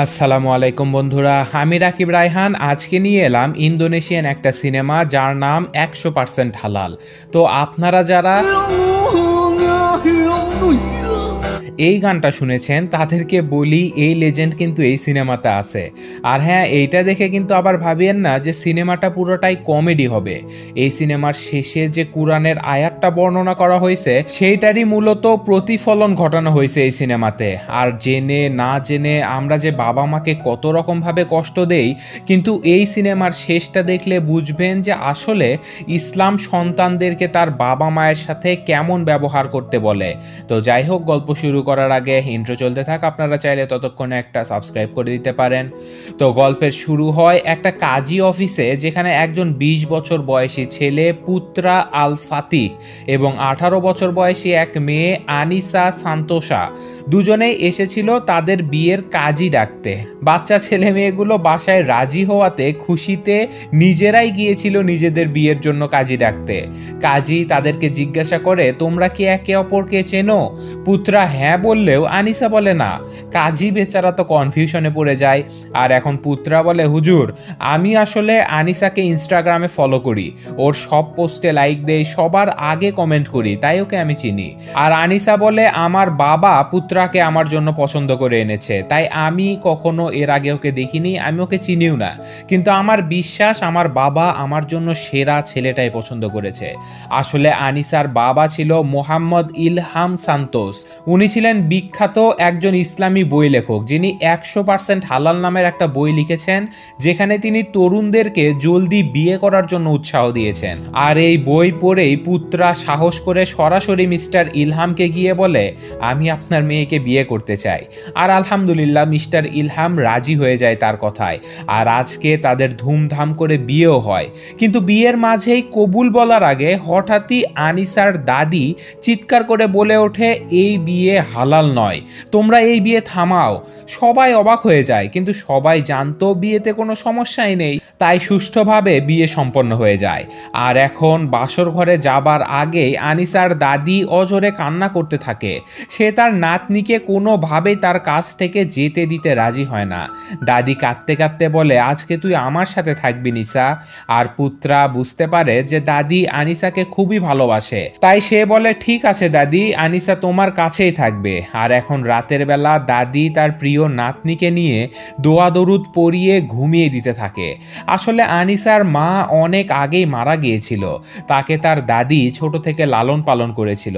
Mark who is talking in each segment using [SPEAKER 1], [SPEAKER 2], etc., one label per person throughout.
[SPEAKER 1] আসসালামু আলাইকুম বন্ধুরা, আমি রাকিব রায়হান আজকে নিয়ে এলাম ইন্দোনেশিয়ান একটা সিনেমা যার নাম 100% হালাল। তো আপনারা যারা এই গানটা শুনেছেন তাদেরকে বলি এই লেজেন্ড কিন্তু এই সিনেমাতে আছে। আর হ্যাঁ, এইটা দেখে কিন্তু আবার ভাবিয়েন না যে সিনেমাটা পুরোটাই কমেডি হবে। এই সিনেমার শেষে যে কুরআনের আয়াতটা বর্ণনা করা হয়েছে সেইটারই মূলত প্রতিফলন ঘটানো হয়েছে এই সিনেমাতে। আর জেনে না জেনে আমরা যে বাবা মাকে কত রকমভাবে কষ্ট দেই, কিন্তু এই সিনেমার শেষটা দেখলে বুঝবেন যে আসলে ইসলাম সন্তানদেরকে তার বাবা মায়ের সাথে কেমন ব্যবহার করতে বলে। তো যাই হোক, গল্প শুরু করার আগে ইন্ট্রো চলতে থাক, আপনারা চাইলে ততক্ষণে একটা সাবস্ক্রাইব করে দিতে পারেন। তো গল্পের শুরু হয় একটা কাজী অফিসে, যেখানে একজন 20 বছর বয়সী ছেলে পুত্রা আল ফাতিহ এবং 18 বছর বয়সী এক মেয়ে আনিসা সান্তোসা দুজনেই এসেছিল তাদের বিয়ের কাজী ডাকতে। বাচ্চা ছেলে মেয়েগুলো বাসায় রাজি হওয়াতে খুশিতে নিজেরাই গিয়েছিল নিজেদের বিয়ের জন্য কাজী ডাকতে। কাজী তাদেরকে জিজ্ঞাসা করে, তোমরা কি একে অপরকে চেনো? পুত্রা হ্যাঁ বললেও আনিসা বলে না। কাজী বেচারা তো কনফিউশনে পড়ে যায়। আর এখন পুত্রা বলে, হুজুর আমি আসলে আনিসাকে ইনস্টাগ্রামে ফলো করি, ওর সব পোস্টে লাইক দেই, সবার আগে কমেন্ট করি, তাই ওকে আমি চিনি। আর আনিসা বলে, আমার বাবা পুত্রাকে আমার জন্য পছন্দ করে এনেছে, তাই আমি কখনো এর আগে ওকে দেখিনি, আমি ওকে চিনিও না, কিন্তু আমার বিশ্বাস আমার বাবা আমার জন্য সেরা ছেলেটাই পছন্দ করেছে। আসলে আনিসার বাবা ছিল মোহাম্মদ ইলহাম সান্তোস। উনি ছিলেন বিখ্যাত একজন ইসলামী বই লেখক, যিনি 100% হালাল নামের একটা বই লিখেছেন, যেখানে তিনি তরুণদেরকে জলদি বিয়ে করার জন্য উৎসাহ দিয়েছেন। আর এই বই পড়েই পুত্রা সাহস করে সরাসরি মিস্টার ইলহামকে গিয়ে বলে, আমি আপনার মেয়েকে বিয়ে করতে চাই। আর আলহামদুলিল্লাহ মিস্টার ইলহাম রাজি হয়ে যায় তার কথায়। আর আজকে তাদের ধুমধাম করে বিয়েও হয়। কিন্তু বিয়ের মাঝেই কবুল বলার আগে হঠাৎই আনিসার দাদি চিৎকার করে বলে ওঠে, এই বিয়ে হালাল নয়, তোমরা এই বিয়ে থামাও। সবাই অবাক হয়ে যায়, কিন্তু সবাই জানতো বিয়েতে কোনো সমস্যাই নেই, তাই সুষ্ঠুভাবে বিয়ে সম্পন্ন হয়ে যায়। আর এখন বাসর ঘরে যাবার আগেই আনিসার দাদি অজরে কান্না করতে থাকে। সে তার নাতনিকে কোনোভাবেই তার কাছ থেকে যেতে দিতে রাজি হয় না। দাদি কাঁদতে কাঁদতে বলে, আজকে তুই আমার সাথে থাকবি নিসা। আর পুত্রা বুঝতে পারে যে দাদি আনিসাকে খুবই ভালোবাসে, তাই সে বলে, ঠিক আছে দাদি, আনিসা তোমার কাছেই থাকবে। আর এখন রাতের বেলা দাদি তার প্রিয় নাতনিকে নিয়ে দোয়া দরুদ পড়িয়ে ঘুমিয়ে দিতে থাকে। আসলে আনিসার মা অনেক আগেই মারা গিয়েছিল, তাকে তার দাদি ছোট থেকে লালন পালন করেছিল।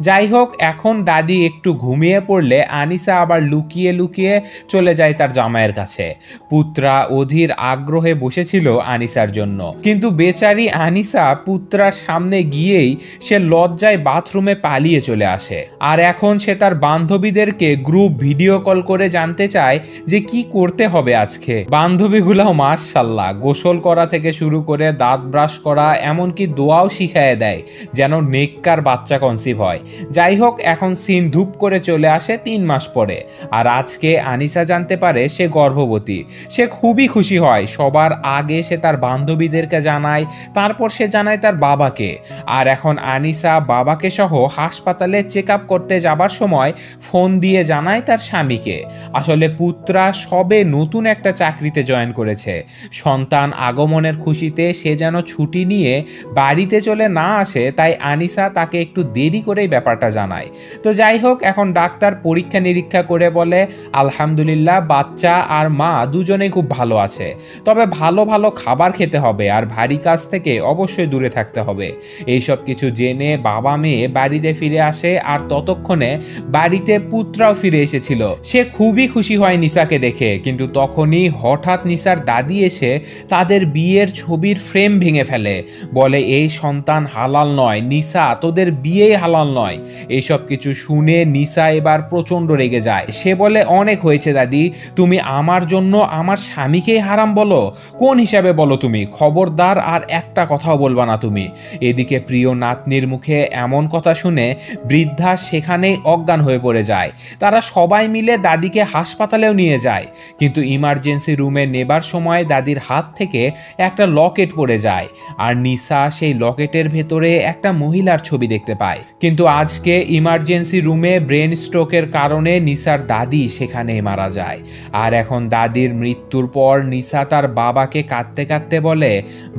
[SPEAKER 1] যাই হোক, এখন দাদি একটু ঘুমিয়ে পড়লে আনিসা আবার লুকিয়ে লুকিয়ে চলে যায় তার জামাইয়ের কাছে। পুত্রা অধীর আগ্রহে বসেছিল আনিসার জন্য, কিন্তু বেচারি আনিসা পুত্রার সামনে গিয়েই সে লজ্জায় বাথরুমে পালিয়ে চলে আসে। আর এখন সে তার বান্ধবীদেরকে গ্রুপ ভিডিও কল করে জানতে চায় যে কি করতে হবে আজকে। বান্ধবীগুলাও মাশাআল্লাহ গোসল করা থেকে শুরু করে দাঁত ব্রাশ করা, এমনকি দোয়াও শিখায় দেয় যেন নেককার বাচ্চা কনসিভ হয়। যাই হোক, এখন সিন ধূপ করে চলে আসে 3 মাস পরে। আর আজকে আনিসা জানতে পারে সে গর্ভবতী। সে খুবই খুশি হয়। সবার আগে সে তার বান্ধবীদেরকে জানায়, তারপর সে জানায় তার বাবাকে। আর এখন আনিসা বাবাকে সহ হাসপাতালে চেক আপ করতে যাবার সময় ফোন দিয়ে জানায় তার স্বামীকে। আসলে পুত্রা সবে নতুন একটা চাকরিতে জয়েন করেছে। সন্তান আগমনের খুশিতে সে যেন ছুটি নিয়ে বাড়িতে চলে না আসে, তাই আনিসা তাকে একটু দেরি করেই ব্যাপারটা জানায়। তো যাই হোক, এখন ডাক্তার পরীক্ষা নিরীক্ষা করে বলে, আলহামদুলিল্লাহ বাচ্চা আর মা দুজনেই খুব ভালো আছে, তবে ভালো ভালো খাবার খেতে হবে আর ভারী কাজ থেকে অবশ্যই দূরে থাকতে হবে। এইসব কিছু জেনে বাবা মেয়ে বাড়িতে ফিরে আসে। আর ততক্ষণে বাড়িতে পুত্রাও ফিরে এসেছিল। সে খুবই খুশি হয় নিসাকে দেখে, কিন্তু তখনই হঠাৎ নিসার দাদি এসে তাদের বিয়ের ছবির ফ্রেম ভেঙে ফেলে। বলে, এই সন্তান হালাল নয় নিসা, তোদের বিয়েই হালাল নয়। এইসব কিছু শুনে নিসা এবার প্রচন্ড রেগে যায়। সে বলে, অনেক হয়েছে দাদি, তুমি আমার জন্য আমার স্বামীকেই হারাম বলো? কোন হিসাবে বলো তুমি? খবরদার আর একটা কথাও বলবা না তুমি। এদিকে প্রিয় নাতনির মুখে এমন কথা শুনে বৃদ্ধা সেখানেই অজ্ঞান অজ্ঞান হয়ে পড়ে যায়। তারা সবাই মিলে দাদিকে হাসপাতালেও নিয়ে যায়, কিন্তু ইমার্জেন্সি রুমে নেবার সময় দাদির হাত থেকে একটা লকেট পড়ে যায়, আর নিসা সেই লকেটের ভেতরে একটা মহিলার ছবি দেখতে পায়। কিন্তু আজকে ইমার্জেন্সি রুমে ব্রেন স্ট্রোকের কারণে নিসার দাদি সেখানেই মারা যায়। আর এখন দাদির মৃত্যুর পর নিসা তার বাবাকে কাঁদতে কাঁদতে বলে,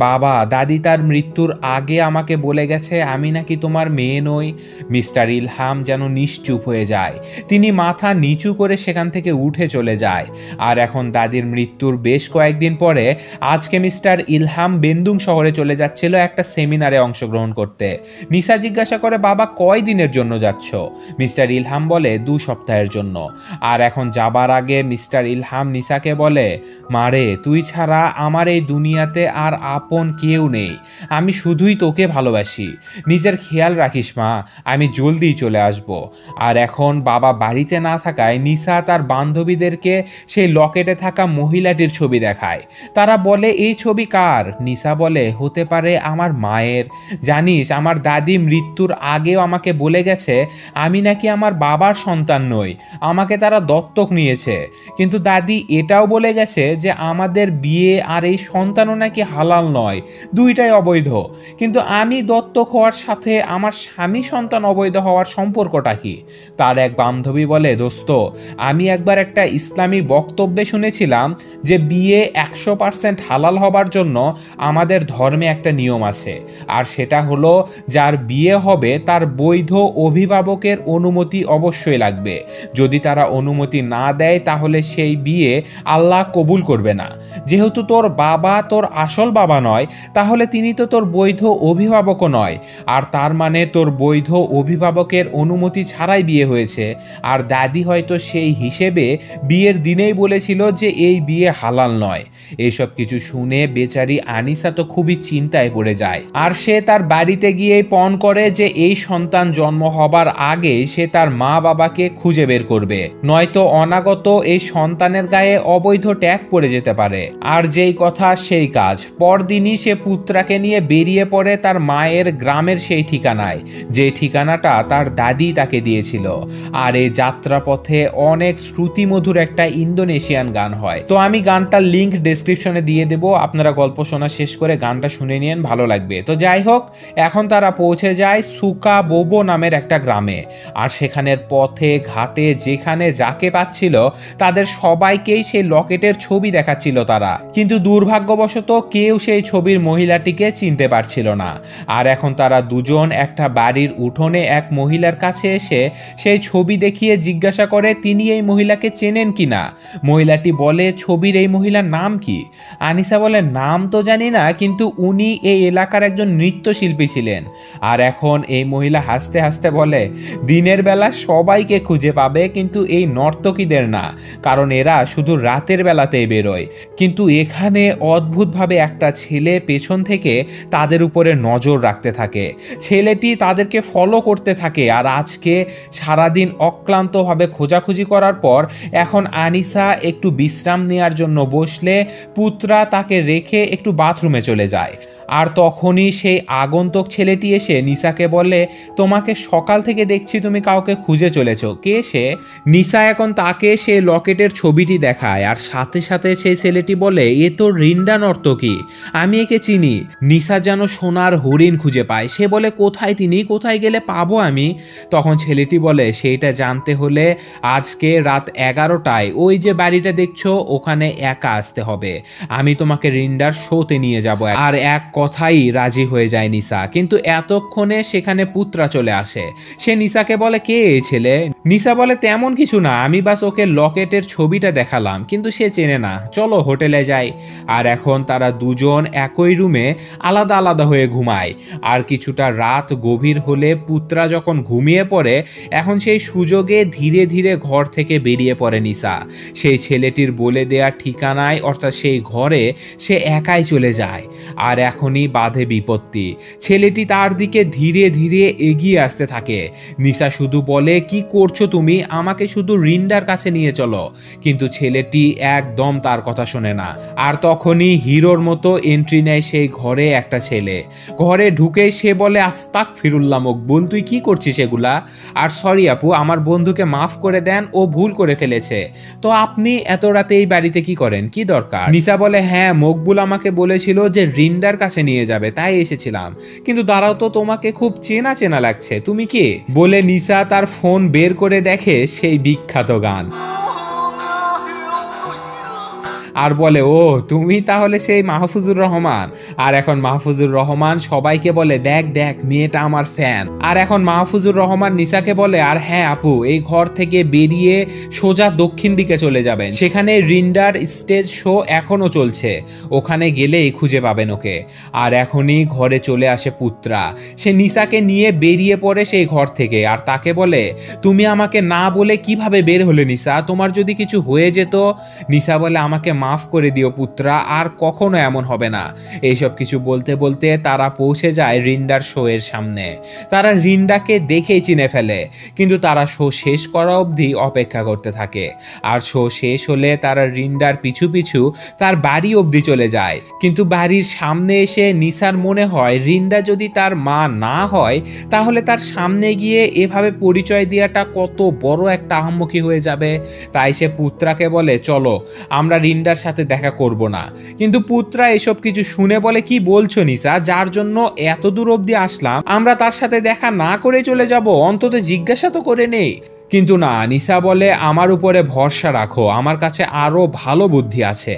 [SPEAKER 1] বাবা, দাদি তার মৃত্যুর আগে আমাকে বলে গেছে আমি নাকি তোমার মেয়ে নই। মিস্টার ইলহাম যেন নিশ্চুপ হয়ে যায়, তিনি মাথা নিচু করে সেখান থেকে উঠে চলে যায়। আর এখন দাদির মৃত্যুর বেশ কয়েকদিন পরে আজকে মিস্টার ইলহাম বেন্দুং শহরে চলে যাচ্ছিল একটা সেমিনারে অংশগ্রহণ করতে। নিসা জিজ্ঞাসা করে, বাবা, কয় দিনের জন্য যাচ্ছ? মিস্টার ইলহাম বলে, 2 সপ্তাহের জন্য। আর এখন যাবার আগে মিস্টার ইলহাম নিসাকে বলে, মারে, তুই ছাড়া আমার এই দুনিয়াতে আর আপন কেউ নেই, আমি শুধুই তোকে ভালোবাসি, নিজের খেয়াল রাখিস মা, আমি জলদি চলে আসব। আর এখন বাবা বাড়িতে না থাকায় নিসা তার বান্ধবীদেরকে সেই লকেটে থাকা মহিলাটির ছবি দেখায়। তারা বলে, এই ছবি কার? নিসা বলে, হতে পারে আমার মায়ের। জানিস, আমার দাদি মৃত্যুর আগেও আমাকে বলে গেছে আমি নাকি আমার বাবার সন্তান নই, আমাকে তারা দত্তক নিয়েছে। কিন্তু দাদি এটাও বলে গেছে যে আমাদের বিয়ে আর এই সন্তানও নাকি হালাল নয়, দুইটাই অবৈধ। কিন্তু আমি দত্তক হওয়ার সাথে আমার স্বামী সন্তান অবৈধ হওয়ার সম্পর্কটা কি? তার এক বান্ধবী বলে, দোস্ত, আমি একবার একটা ইসলামী বক্তব্যে শুনেছিলাম যে বিয়ে 100% হালাল হবার জন্য আমাদের ধর্মে একটা নিয়ম আছে, আর সেটা হলো যার বিয়ে হবে তার বৈধ অভিভাবকের অনুমতি অবশ্যই লাগবে। যদি তারা অনুমতি না দেয় তাহলে সেই বিয়ে আল্লাহ কবুল করবে না। যেহেতু তোর বাবা তোর আসল বাবা নয়, তাহলে তিনি তো তোর বৈধ অভিভাবকও নয়, আর তার মানে তোর বৈধ অভিভাবকের অনুমতি ছাড়াই বিয়ে হয়েছে। আর দাদি হয়তো সেই হিসেবে বিয়ের দিনেই বলেছিল যে এই বিয়ে হালাল নয়। এইসব কিছু শুনে বেচারি আনিসা তো খুবই চিন্তায় পড়ে যায়, আর সে তার বাড়িতে গিয়ে পণ করে যে এই সন্তান জন্ম হবার আগে সে তার মা বাবাকে খুঁজে বের করবে, নয়তো অনাগত এই সন্তানের গায়ে অবৈধ ট্যাগ পড়ে যেতে পারে। আর যেই কথা সেই কাজ, পরদিনই সে পুত্রাকে নিয়ে বেরিয়ে পড়ে তার মায়ের গ্রামের সেই ঠিকানায়, যে ঠিকানাটা তার দাদি তাকে দিয়েছিল। আর এই যাত্রাপথে অনেক শ্রুতিমধুর একটা ইন্দোনেশিয়ান গান হয়। তো আমি গানটার লিঙ্ক ডেসক্রিপশনে দিয়ে দেব, আপনারা গল্প শোনা শেষ করে গানটা শুনে নিন, ভালো লাগবে। তো যাই হোক, এখন তারা পৌঁছে যায় সুকা বোবো নামের একটা গ্রামে। আর সেখানের পথে ঘাটে যেখানে যাকে পাচ্ছিল তাদের সবাইকেই সেই লকেটের ছবি দেখাচ্ছিল তারা, কিন্তু দুর্ভাগ্যবশত কেউ সেই ছবির মহিলাটিকে চিনতে পারছিল না। আর এখন তারা দুজন একটা বাড়ির উঠোনে এক মহিলার কাছে এসে সেই ছবি দেখিয়ে জিজ্ঞাসা করে তিনি এই মহিলাকে চেনেন কিনা। মহিলাটি বলে, ছবির এই মহিলার নাম কি? আনিসা বলে, নাম তো জানি না, কিন্তু উনি এই এলাকার একজন নৃত্যশিল্পী ছিলেন। আর এখন এই মহিলা হাসতে হাসতে বলে, দিনের বেলা সবাইকে খুঁজে পাবে কিন্তু এই নর্তকীদের না, কারণ এরা শুধু রাতের বেলাতেই বেরোয়। কিন্তু এখানে অদ্ভুতভাবে একটা ছেলে পেছন থেকে তাদের উপরে নজর রাখতে থাকে, ছেলেটি তাদেরকে ফলো করতে থাকে। আর আজকে সারাদিন অক্লান্তভাবে খোঁজাখুঁজি করার পর এখন আনিসা একটু বিশ্রাম নেওয়ার জন্য বসলে পুত্রা তাকে রেখে একটু বাথরুমে চলে যায়। আর তখনই সেই আগন্তুক ছেলেটি এসে নিসাকে বলে, তোমাকে সকাল থেকে দেখছি তুমি কাউকে খুঁজে চলেছ, কে সে? নিসা এখন তাকে সেই লকেটের ছবিটি দেখায়, আর সাথে সাথে সেই ছেলেটি বলে, এ তো রিন্ডা নর্তকী, আমি একে চিনি। নিসা যেন সোনার হরিণ খুঁজে পায়, সে বলে, কোথায় তিনি, কোথায় গেলে পাবো আমি? তখন ছেলেটি বলে, সেইটা জানতে হলে আজকে রাত 11টায় ওই যে বাড়িটা দেখছো ওখানে একা আসতে হবে, আমি তোমাকে রিন্ডার শোতে নিয়ে যাব। আর এক কথাই রাজি হয়ে যায় নিসা। কিন্তু এতক্ষণে সেখানে পুত্রা চলে আসে, সে নিসাকে বলে, কে এই ছেলে? নিসা বলে, তেমন কিছু না, আমি বাস ওকে লকেটের ছবিটা দেখালাম, কিন্তু সে চেনে না, চলো হোটেলে যাই। আর এখন তারা দুজন একই রুমে আলাদা আলাদা হয়ে ঘুমায়। আর কিছুটা রাত গভীর হলে পুত্রা যখন ঘুমিয়ে পড়ে, এখন সেই সুযোগে ধীরে ধীরে ঘর থেকে বেরিয়ে পড়ে নিসা। সেই ছেলেটির বলে দেয়া ঠিকানায়, অর্থাৎ সেই ঘরে সে একাই চলে যায়। আর এখন তখনই বাধে বিপত্তি। ছেলেটি তার দিকে ধীরে ধীরে এগিয়ে আসতে থাকে। নিসা শুধু বলে, কি করছো তুমি, আমাকে শুধু রিন্ডার কাছে নিয়ে চলো। কিন্তু ছেলেটি একদম তার কথা শোনে না। আর তখনই হিরোর মতো এন্ট্রি নেয় সেই ঘরে একটা ছেলে। ঘরে ঢুকে সে বলে, আস্তাগফিরুল্লাহ মকবুল, তুই কি করছিস এগুলা? আর সরি আপু, আমার বন্ধুকে মাফ করে দেন, ও ভুল করে ফেলেছে। তো আপনি এত রাতে এই বাড়িতে কি করেন, কি দরকার? নিসা বলে, হ্যাঁ মকবুল আমাকে বলেছিল যে রিন্ডার কাছে নিয়ে যাবে, তাই এসেছিলাম। কিন্তু দাঁড়াও তো, তোমাকে খুব চেনা চেনা লাগছে, তুমি কে? বলে নিসা তার ফোন বের করে দেখে সেই বিখ্যাত গান, আর বলে, ও তুমি তাহলে সেই মাহফুজুর রহমান। আর এখন মাহফুজুর রহমান সবাইকে বলে, দেখ দেখ মেয়েটা আমার ফ্যান। আর এখন মাহফুজুর রহমান নিসাকে বলে, আর হ্যাঁ আপু, এই ঘর থেকে বেরিয়ে সোজা দক্ষিণ দিকে চলে যাবেন, সেখানে রিন্ডার স্টেজ শো এখনো চলছে, ওখানে গেলেই খুঁজে পাবেন ওকে। আর এখনই ঘরে চলে আসে পুত্রা। সে নিসাকে নিয়ে বেরিয়ে পড়ে সেই ঘর থেকে, আর তাকে বলে, তুমি আমাকে না বলে কিভাবে বের হলে নিসা, তোমার যদি কিছু হয়ে যেত? নিসা বলে, আমাকে মাফ করে দিও পুত্রা, আর কখনো এমন হবে না। এইসব কিছু বলতে বলতে তারা পৌঁছে যায় রিন্ডার শো এর সামনে। তারা রিন্ডাকে দেখেই চিনে ফেলে, কিন্তু তারা শো শেষ করা অবধি অপেক্ষা করতে থাকে। আর শো শেষ হলে তারা রিন্ডার পিছু পিছু তার বাড়ি অবধি চলে যায়। কিন্তু বাড়ির সামনে এসে নিসার মনে হয়, রিন্ডা যদি তার মা না হয়, তাহলে তার সামনে গিয়ে এভাবে পরিচয় দেওয়াটা কত বড় একটা আহাম্মকি হয়ে যাবে। তাই সে পুত্রাকে বলে, চলো আমরা রিন্ডার সাথে দেখা করব না। কিন্তু পুত্রা এসব কিছু শুনে বলে, কি বলছো নিসা, যার জন্য এত দূর অবধি আসলাম আমরা তার সাথে দেখা না করে চলে যাব? অন্তত জিজ্ঞাসা তো করে নেই। কিন্তু না, নিসা বলে, আমার উপরে ভরসা রাখো, আমার কাছে আরো ভালো বুদ্ধি আছে।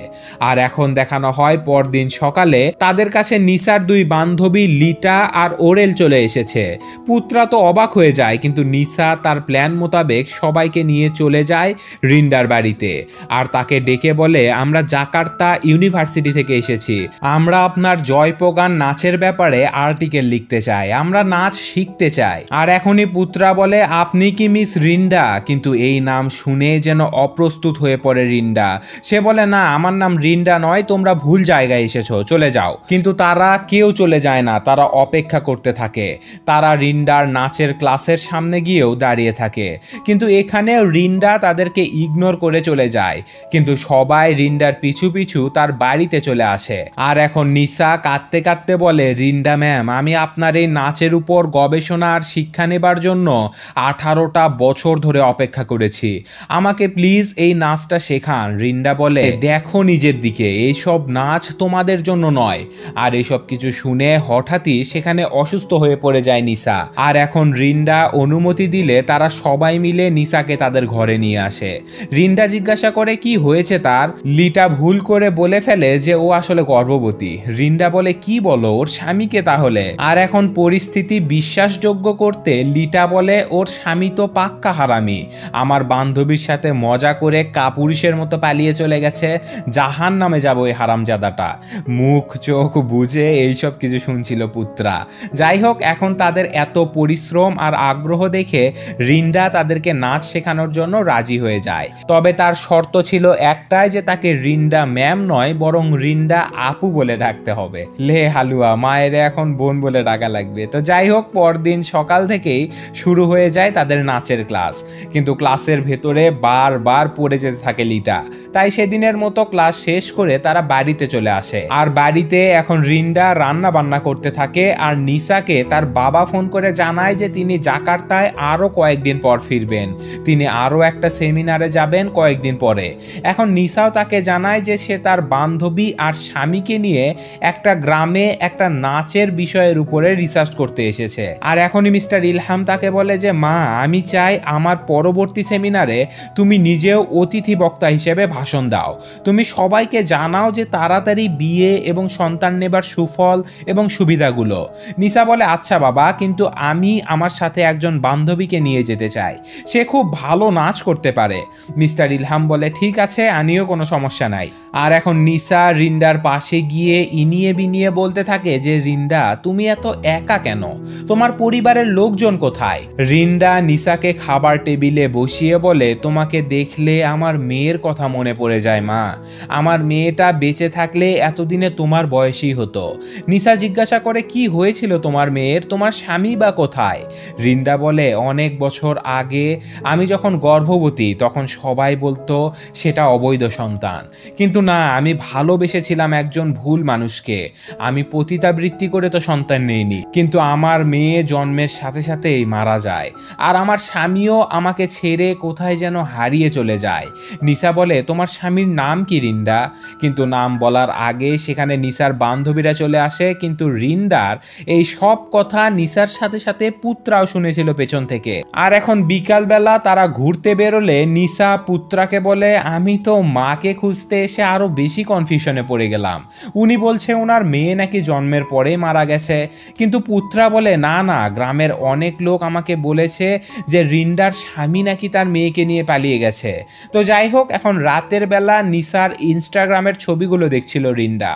[SPEAKER 1] আর এখন দেখানো হয় পরদিন সকালে তাদের কাছে নিসার দুই বান্ধবী লিটা আর ওরেল চলে এসেছে। পুত্রা তো অবাক হয়ে যায়, কিন্তু নিসা তার প্ল্যান মোতাবেক সবাইকে নিয়ে চলে যায় রিন্ডার বাড়িতে। আর তাকে ডেকে বলে, আমরা জাকার্তা ইউনিভার্সিটি থেকে এসেছি, আমরা আপনার জয়পগান নাচের ব্যাপারে আর্টিকেল লিখতে চাই, আমরা নাচ শিখতে চাই। আর এখনই পুত্রা বলে, আপনি কি মিস রিন্ডা? কিন্তু এই নাম শুনে যেন অপ্রস্তুত হয়ে পড়ে রিন্ডা। সে বলে, না আমার নাম রিন্ডা নয়, তোমরা ভুল জায়গায় এসেছো, চলে যাও। কিন্তু তারা কেউ চলে যায় না, তারা অপেক্ষা করতে থাকে। তারা রিন্ডার নাচের ক্লাসের সামনে গিয়েও দাঁড়িয়ে থাকে, কিন্তু এখানেও রিন্ডা তাদেরকে ইগনোর করে চলে যায়। কিন্তু সবাই রিন্ডার পিছু পিছু তার বাড়িতে চলে আসে। আর এখন নিসা কাঁদতে কাঁদতে বলে, রিন্ডা ম্যাম, আমি আপনার এই নাচের উপর গবেষণা আর শিক্ষা নেবার জন্য 18টা বছর ধরে অপেক্ষা করেছি, আমাকে প্লিজ এই নাচটা শেখান। রিন্ডা বলে, দেখো নিজের দিকে, এইসব নাচ তোমাদের জন্য নয়। আর এইসব কিছু শুনে হঠাৎই সেখানে অসুস্থ হয়ে পড়ে যায় নিসা। আর এখন রিন্ডা অনুমতি দিলে তারা সবাই মিলে নিসাকে তাদের ঘরে নিয়ে আসে। রিন্ডা জিজ্ঞাসা করে কি হয়েছে তার। লিটা ভুল করে বলে ফেলে যে ও আসলে গর্ভবতী। রিন্ডা বলে, কি বলো, ওর স্বামীকে তাহলে? আর এখন পরিস্থিতি বিশ্বাসযোগ্য করতে লিটা বলে, ওর স্বামী তো পাক্কা হারামি, আমার বান্ধবীর সাথে মজা করে কাপুরুষের মতো পালিয়ে চলে গেছে, জাহান নামে যাবো এই হারামজাদাটা। মুখ চোখ বুঝে এইসব কিছু শুনছিল পুত্রা। যাই হোক, এখন তাদের এত পরিশ্রম আর আগ্রহ দেখে রিন্ডা তাদেরকে নাচ শেখানোর জন্য রাজি হয়ে যায়। তবে তার শর্ত ছিল একটাই, যে তাকে রিন্ডা ম্যাম নয় বরং রিন্ডা আপু বলে ডাকতে হবে। লে হালুয়া, মায়ের এখন বোন বলে ডাকা লাগবে। তো যাই হোক, পরদিন সকাল থেকেই শুরু হয়ে যায় তাদের নাচের ক্লাস। কিন্তু ক্লাসের ভেতরে বারবার পড়ে যেতে থাকে লিটা। তাই সেদিনের মতো ক্লাস শেষ করে তারা বাড়িতে চলে আসে। আর বাড়িতে এখন রিন্ডা রান্না বান্না করতে থাকে। আর নিসাকে তার বাবা ফোন করে জানায় যে তিনি জাকার্তায় আরো কয়েকদিন পর ফিরবেন, তিনি আরো একটা সেমিনারে যাবেন কয়েকদিন পরে। এখন নিসাও তাকে জানায় যে সে তার বান্ধবী আর স্বামীকে নিয়ে একটা গ্রামে একটা নাচের বিষয়ের উপরে রিসার্চ করতে এসেছে। আর এখনই মিস্টার ইলহাম তাকে বলে যে, মা আমি চাই আমার পরবর্তী সেমিনারে তুমি নিজেও অতিথি বক্তা হিসেবে ভাষণ দাও, তুমি সবাইকে জানাও যে তাড়াতাড়ি বিয়ে এবং সন্তান নেবার সুফল এবং সুবিধাগুলো। নিসা বলে, আচ্ছা বাবা, কিন্তু আমি আমার সাথে একজন বান্ধবীকে নিয়ে যেতে চাই, সে খুব ভালো নাচ করতে পারে। মিস্টার ইলহাম বলে, ঠিক আছে, আমিও কোনো সমস্যা নাই। আর এখন নিসা রিন্ডার পাশে গিয়ে ইনিয়ে বিনিয়ে বলতে থাকে যে, রিন্ডা তুমি এত একা কেন, তোমার পরিবারের লোকজন কোথায়? রিন্ডা নিসাকে খাবার খাবার টেবিলে বসিয়ে বলে, তোমাকে দেখলে আমার মেয়ের কথা মনে পড়ে যায় মা। আমার মেয়েটা বেঁচে থাকলে এতদিনে তোমার বয়সী হতো। নিসা জিজ্ঞাসা করে, কি হয়েছিল তোমার মেয়ের? তোমার স্বামী বা কোথায়? রিন্ডা বলে, অনেক বছর আগে আমি যখন গর্ভবতী তখন সবাই বলতো সেটা অবৈধ সন্তান, কিন্তু না, আমি ভালোবেসেছিলাম একজন ভুল মানুষকে। আমি পতিতাবৃত্তি করে তো সন্তান নেইনি, কিন্তু আমার মেয়ে জন্মের সাথে সাথেই মারা যায়, আর আমার স্বামীও আমাকে ছেড়ে কোথায় যেন হারিয়ে চলে যায়। নিসা বলে, তোমার স্বামীর নাম কি রিন্ডা? কিন্তু নাম বলার আগে সেখানে নিসার বান্ধবীরা চলে আসে, কিন্তু রিন্ডার এই সব কথা নিসার সাথে সাথে পুত্রাও শুনেছিল পেছন থেকে। আর এখন বিকালবেলা তারা ঘুরতে বেরোলে নিসা পুত্রাকে বলে, আমি তো মাকে খুঁজতে এসে আরো বেশি কনফিউশনে পড়ে গেলাম। উনি বলছে ওনার মেয়ে নাকি জন্মের পরে মারা গেছে, কিন্তু পুত্রা বলে, না না, গ্রামের অনেক লোক আমাকে বলেছে যে রিন্ডার স্বামী নাকি তার মেয়েকে নিয়ে পালিয়ে গেছে। তো যাই হোক, এখন রাতের বেলা নিসার ইনস্টাগ্রামের ছবিগুলো দেখছিল রিন্ডা,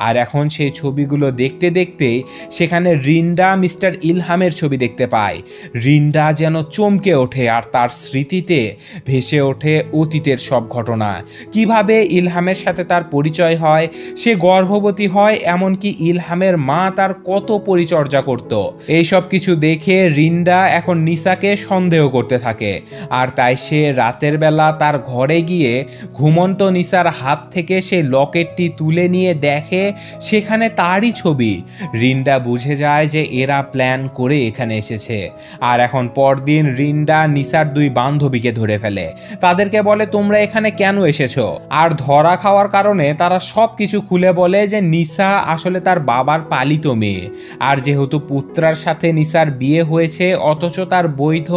[SPEAKER 1] আর এখন সেই ছবিগুলো দেখতে দেখতেই সেখানে রিন্ডা মিস্টার ইলহামের ছবি দেখতে পায়। রিন্ডা যেন চমকে ওঠে, আর তার স্মৃতিতে ভেসে ওঠে অতীতের সব ঘটনা, কিভাবে ইলহামের সাথে তার পরিচয় হয়, সে গর্ভবতী হয়, এমনকি ইলহামের মা তার কত পরিচর্যা করত। এইসব কিছু দেখে রিন্ডা এখন নিসাকে সন্দেহ করতে থাকে, আর তাই সে রাতের বেলা তার ঘরে গিয়ে ঘুমন্ত নিসার হাত থেকে সেই লকেটটি তুলে নিয়ে দেখে সেখানে তারই ছবি। রিন্ডা বুঝে যায় যে এরা প্ল্যান করে এখানে এসেছে, আর এখন পরদিন রিন্ডা নিসার দুই বান্ধবীকে ধরে ফেলে। তাদেরকে বলে, তোমরা এখানে কেন এসেছো? আর ধরা খাওয়ার কারণে তারা সব কিছু খুলে বলে যে নিসা আসলে তার বাবার পালিত মেয়ে, আর যেহেতু পুত্রার সাথে নিসার বিয়ে হয়েছে অথচ তার বৈধ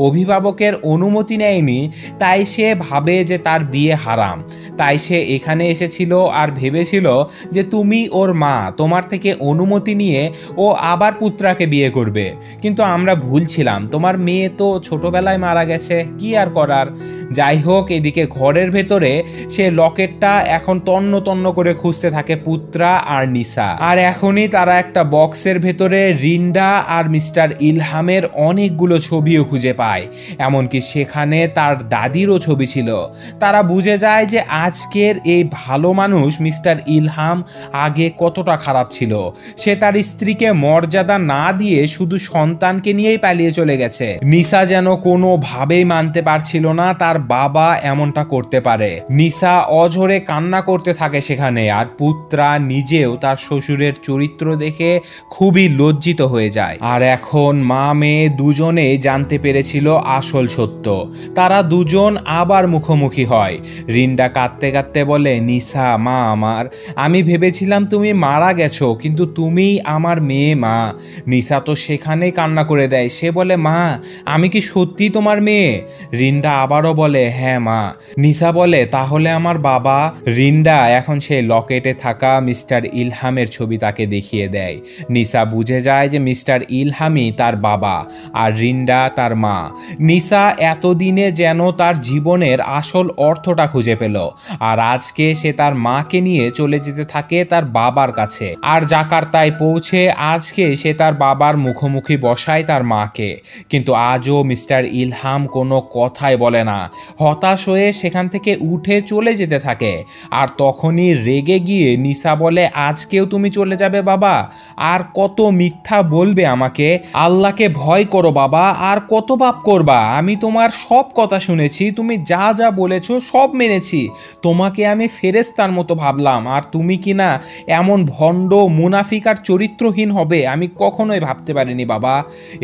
[SPEAKER 1] অভিভাবকের অনুমতি নেয়নি, তাই সে ভাবে যে তার বিয়ে হারাম। তাই সে এখানে এসেছিল আর ভেবেছিল যে তুমি ওর মা, তোমার থেকে অনুমতি নিয়ে ও আবার পুত্রাকে বিয়ে করবে, কিন্তু আমরা ভুল ছিলাম, তোমার মেয়ে তো ছোটবেলায় মারা গেছে, কি আর করার। যাই হোক, এদিকে ঘরের ভেতরে সে লকেটটা এখন তন্ন তন্ন করে খুঁজতে থাকে পুত্রা আর নিসা, আর এখনই তারা একটা বক্সের ভেতরে রিন্ডা আর মিস্টার ইলহামের অনেকগুলো ছবিও খুঁজে পায়, এমনকি সেখানে তার দাদিরও ছবি ছিল। তারা বুঝে যায় যে আজকের এই ভালো মানুষ মিস্টার ইলহাম আগে কতটা খারাপ ছিল। সে তার স্ত্রীকে মর্যাদা না দিয়ে শুধু সন্তানকে নিয়েই পালিয়ে চলে গেছে। নিসা যেন কোনোভাবেই মানতে পারছিল না তার বাবা এমনটা করতে পারে। নিসা অঝরে কান্না করতে থাকে সেখানে, আর পুত্রা নিজেও তার শ্বশুরের চরিত্র দেখে খুবই লজ্জিত হয়ে যায়। আর এখন মা মেয়ে দুজনেই জানতে পেরেছিল আসল সত্য। তারা দুজন আবার মুখোমুখি হয়। রিন্ডা কাঁদতে কাঁদতে বলে, নিসা মা আমার, আমি ভেবেছিলাম তুমি মারা গেছো, কিন্তু তুমি আমার মেয়ে মা। নিসা তো সেখানেই কান্না করে দেয়, সে বলে, মা আমি কি সত্যি তোমার মেয়ে? রিন্ডা আবারও বলে, হ্যাঁ মা। নিসা বলে, তাহলে আমার বাবা? রিন্ডা এখন সেই লকেটে থাকা মিস্টার ইলহামের ছবি তাকে দেখিয়ে দেয়। নিসা বুঝে যায় যে মিস্টার ইলহামই তার বাবা আর রিন্ডা তার মা। নিসা এতদিনে যেন তার জীবনের আসল অর্থটা খুঁজে পেল, আর আজকে সে তার মাকে নিয়ে চলে যেতে থাকে তার বাবার কাছে। আর জাকার্তায় পৌঁছে আজকে সে তার বাবার মুখোমুখি বসায় তার মাকে, কিন্তু আজও মিস্টার ইলহাম কোনো কথাই বলে না। হতাশ হয়ে সেখান থেকে উঠে চলে যেতে থাকে, আর তখনই রেগে গিয়ে নিসা বলে, আজকেও তুমি চলে যাবে বাবা? আর কত মিথ্যা বলবে আমাকে? আল্লাহকে ভয় করো বাবা, আর কত পাপ করবা? আমি তোমার সব কথা শুনেছি, তুমি যা যা বলেছো সব মেনেছি, তোমাকে আমি ফেরেশতার মতো ভাবলাম, আর তুমি কিনা এমন ভণ্ড মুনাফিক আর চরিত্রহীন হবে আমি কখনোই ভাবতে পারিনি বাবা।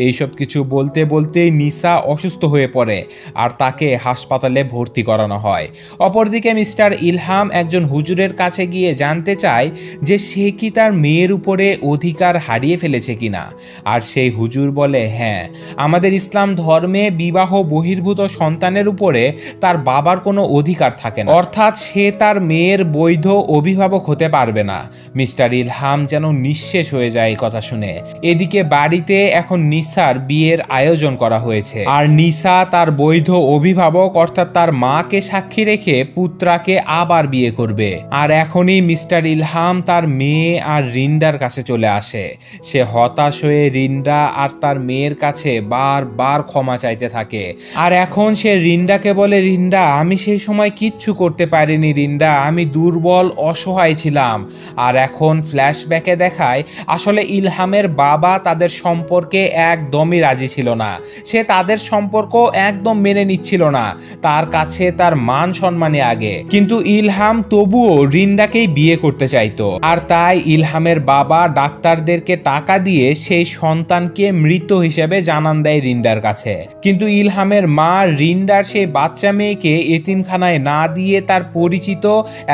[SPEAKER 1] এইসব কিছু বলতে বলতে নিসা অসুস্থ হয়ে পড়ে, আর তাকে হাসপাতালে ভর্তি করানো হয়। অপরদিকে মিস্টার ইলহাম একজন হুজুরের কাছে গিয়ে জানতে চায় যে সে কি তার মেয়ের উপরে অধিকার হারিয়ে ফেলেছে কিনা, আর সেই হুজুর বলে, হ্যাঁ, আমাদের ইসলাম ধর্মে বিবাহ বহির্ভূত সন্তানের উপরে তার বাবার কোনো অধিকার থাকে না, অর্থাৎ সে তার মেয়ের বৈধ অভিভাবক হতে পারবে না। মিস্টার ইলহাম যেন নিঃশেষ হয়ে যায় এই কথা শুনে। এদিকে বাড়িতে এখন নিসার বিয়ের আয়োজন করা হয়েছে, আর নিসা তার বৈধ অভিভাবক অর্থাৎ তার মাকে সাক্ষী রেখে পুত্রাকে আবার বিয়ে করবে। আর এখনই মিস্টার ইলহাম তার মেয়ে আর রিন্ডার কাছে চলে আসে। সে হতাশ হয়ে রিন্ডা আর তার মেয়ের কাছে বারবার ক্ষমা চাইতে চাইতে থাকে। আর এখন সে রিন্ডাকে বলে, রিন্ডা আমি সেই সময় কিচ্ছু করতে পারিনি রিন্ডা, আমি দুর্বল অসহায় ছিলাম। আর এখন ফ্ল্যাশব্যাকে দেখায় আসলে ইলহামের বাবা তাদের সম্পর্কে একদমই রাজি ছিল না, সে তাদের সম্পর্ক একদম মেনে নিচ্ছিল না, তার কাছে তার মান সম্মানই আগে। কিন্তু ইলহাম তবুও রিন্ডাকেই বিয়ে করতে চাইতো। আর তাই ইলহামের বাবা ডাক্তারদেরকে টাকা দিয়ে সেই সন্তানকে মৃত হিসেবে জানান দেয় রিন্ডার কাছে। কিন্তু ইলহামের মা রিন্ডার সেই বাচ্চা মেয়েকে এতিমখানায় না দিয়ে তার পরিচিত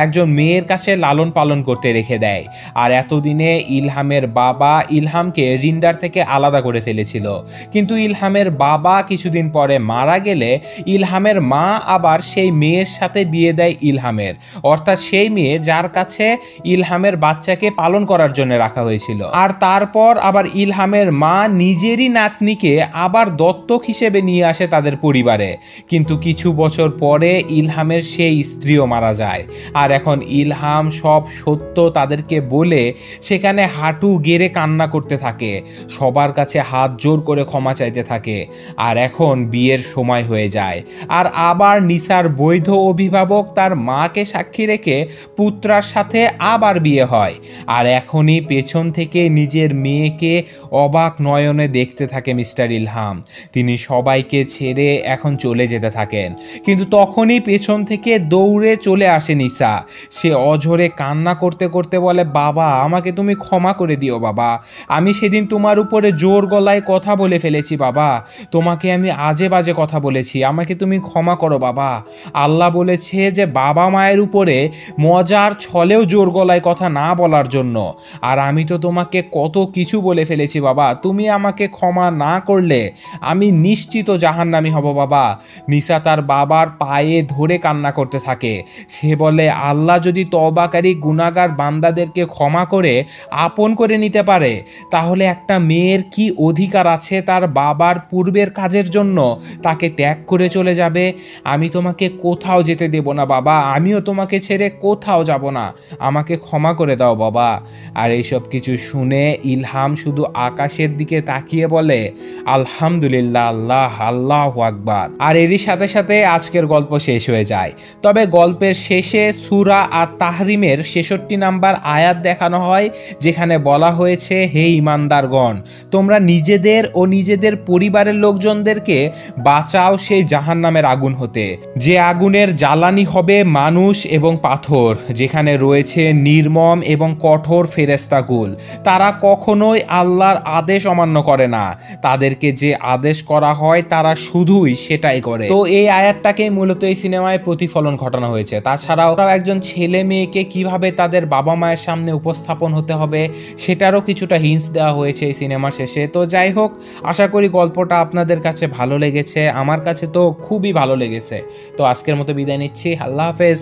[SPEAKER 1] একজন মেয়ের কাছে লালন পালন করতে রেখে দেয়। আর এতদিনে ইলহামের বাবা ইলহামকে রিন্ডার থেকে আলাদা করে ফেলেছিল। কিন্তু ইলহামের বাবা কিছুদিন পরে মারা গেলে ইলহামের মা আবার সেই মেয়ের সাথে বিয়ে দেয় ইলহামের, অর্থাৎ সেই মেয়ে যার কাছে ইলহামের বাচ্চাকে পালন করার জন্য রাখা হয়েছিল। আর তারপর আবার ইলহামের মা নিজেরই নাতনিকে আবার দত্তক হিসেবে নিয়ে আসে তাদের পরিবারে। কিন্তু কিছু বছর পরে ইলহামের সেই স্ত্রীও মারা যায়। আর এখন ইলহাম সব সত্য তাদেরকে বলে সেখানে হাঁটু গেড়ে কান্না করতে থাকে, সবার কাছে হাত জোর করে ক্ষমা চাইতে থাকে। আর এখন বিয়ের সময় হয়ে যায়। আর আবার নিসার বৈধ অভিভাবক তার মাকে সাক্ষী রেখে পুত্রার সাথে আবার বিয়ে হয়। আর এখনই পেছন থেকে নিজের মেয়েকে অবাক নয়নে দেখতে থাকে মিস্টার ইলহাম। তিনি সবাইকে ছেড়ে এখন চলে যেতে থাকেন। কিন্তু তখনই পেছন থেকে দৌড়ে চলে আসে নিসা। সে অঝরে কান্না করতে করতে বলে, বাবা আমাকে তুমি ক্ষমা করে দিও বাবা, আমি সেদিন তোমার উপরে জোর গলায় কথা বলে ফেলেছি বাবা, তোমাকে আমি আজে বাজে কথা বলেছি, আমাকে তুমি ক্ষমা করো বাবা। আল্লাহ বলেছে যে বাবা মায়ের উপরে মজার ছলেও জোর গলায় কথা না বলার জন্য, আর আমি তো তোমাকে কত কিছু বলে ফেলেছি বাবা, তুমি আমাকে ক্ষমা না করলে আমি নিশ্চিত জাহান্নামী হব বাবা। নিসা তার বাবার পায়ে ধরে কান্না করতে থাকে। সে বলে, আল্লাহ যদি তওবাকারী গুনাহগার বান্দাদেরকে ক্ষমা করে আপন করে নিতে পারে, তাহলে একটা মেয়ের কি অধিকার আছে তার বাবার পূর্বের কাজের জন্য তাকে ত্যাগ করে চলে যাবে? আমি তোমাকে কোথাও যেতে দেব না বাবা, আমিও তোমাকে ছেড়ে কোথাও যাব না, আমাকে ক্ষমা করে দাও বাবা। আর এইসব কিছু শুনে ইলহাম শুধু আকাশের দিকে তাকিয়ে বলে, আলহামদুলিল্লাহ, আল্লাহ আল্লাহু আকবার। আর এরই সাথে সাথে আজকের গল্প শেষ হয়ে যায়। তবে গল্পের শেষে সূরা আত-তাহরিমের ৬৬ নাম্বার আয়াত দেখানো হয়, যেখানে বলা হয়েছে, হে ঈমানদারগণ, তোমরা নিজেদের ও নিজেদের পরিবারের লোকজনদেরকে বাঁচাও সেই জাহান্নামের আগুন হতে, যে আগুনের জ্বালানি হবে মানুষ এবং পাথর, যেখানে রয়েছে নির্মম এবং কঠোর ফেরেশতাকুল। তারা কখনোই আল্লাহর আদেশ অমান্য করে না, তাদেরকে যে আদেশ করা হয় তারা শুধুই সেটাই করে। তো এই আয়াতটাকেই মূলত এই সিনেমায় প্রতিফলন ঘটানো হয়েছে। তাছাড়াও একজন ছেলে মেয়েকে কিভাবে তাদের বাবা মায়ের সামনে উপস্থাপন হতে হবে সেটারও কিছুটা হিন্টস দেওয়া হয়েছে এই সিনেমার শেষে। তো যাই হোক, আশা করি গল্পটা আপনাদের কাছে ভালো লেগেছে, আমার কাছে তো খুবই ভালো লেগেছে। তো আজকের মতো বিদায় নিচ্ছি, আল্লাহ হাফেজ।